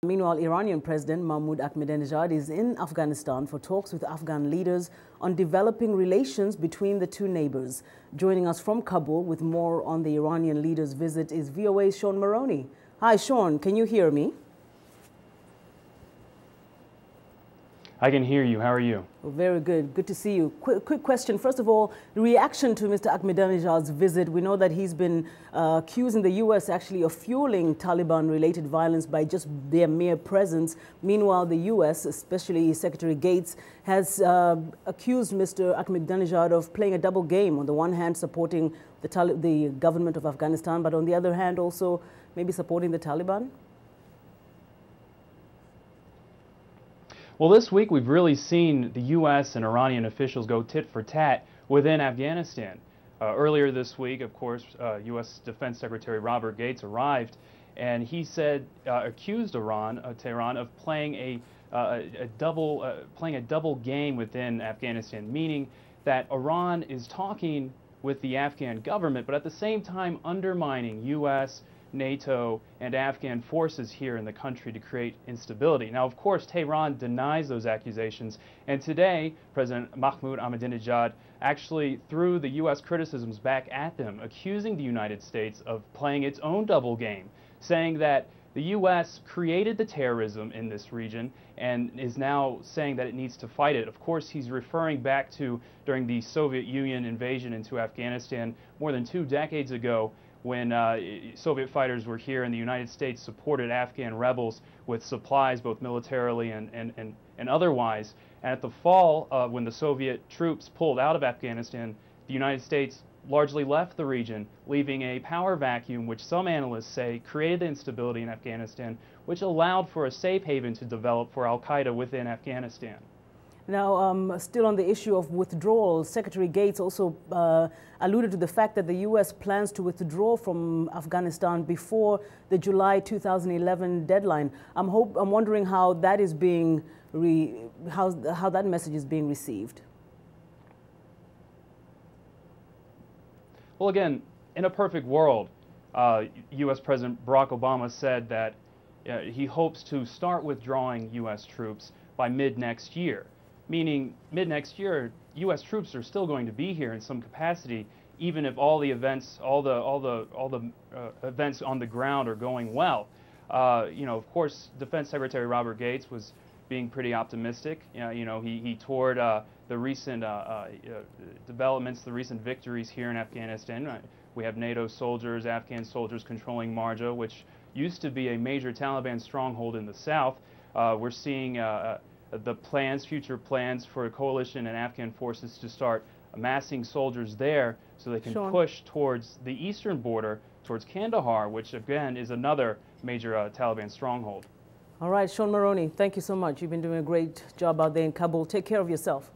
Meanwhile, Iranian President Mahmoud Ahmadinejad is in Afghanistan for talks with Afghan leaders on developing relations between the two neighbors. Joining us from Kabul with more on the Iranian leader's visit is VOA's Sean Maroney. Hi, Sean, can you hear me? I can hear you. How are you? Oh, very good. Good to see you. Quick question. First of all, the reaction to Mr. Ahmadinejad's visit. We know that he's been accusing the U.S. actually of fueling Taliban-related violence by just their mere presence. Meanwhile, the U.S., especially Secretary Gates, has accused Mr. Ahmadinejad of playing a double game. On the one hand, supporting the government of Afghanistan, but on the other hand, also maybe supporting the Taliban. Well, this week we've really seen the U.S. and Iranian officials go tit for tat within Afghanistan. Earlier this week, of course, U.S. Defense Secretary Robert Gates arrived, and he said, accused Tehran of playing a double game within Afghanistan, meaning that Iran is talking with the Afghan government, but at the same time undermining U.S., NATO, and Afghan forces here in the country to create instability. Now, of course, Tehran denies those accusations, and today, President Mahmoud Ahmadinejad actually threw the U.S. criticisms back at them, accusing the United States of playing its own double game, saying that the U.S. created the terrorism in this region and is now saying that it needs to fight it. Of course, he's referring back to during the Soviet Union invasion into Afghanistan more than 2 decades ago, when Soviet fighters were here and the United States supported Afghan rebels with supplies, both militarily and otherwise. And at the fall, when the Soviet troops pulled out of Afghanistan, the United States largely left the region, leaving a power vacuum which some analysts say created the instability in Afghanistan, which allowed for a safe haven to develop for al-Qaeda within Afghanistan. Now, still on the issue of withdrawal, Secretary Gates also alluded to the fact that the U.S. plans to withdraw from Afghanistan before the July 2011 deadline. I'm wondering how that is being how that message is being received. Well, again, in a perfect world, U.S. President Barack Obama said that he hopes to start withdrawing U.S. troops by mid-next year. Meaning, mid-next year, U.S. troops are still going to be here in some capacity, even if all the events, all the events on the ground are going well. You know, of course, Defense Secretary Robert Gates was being pretty optimistic. You know, he toured the recent developments, the recent victories here in Afghanistan. We have NATO soldiers, Afghan soldiers controlling Marja, which used to be a major Taliban stronghold in the south. We're seeing the future plans for a coalition and Afghan forces to start amassing soldiers there so they can push towards the eastern border, towards Kandahar, which again is another major Taliban stronghold. All right, Sean Maroney, thank you so much. You've been doing a great job out there in Kabul. Take care of yourself.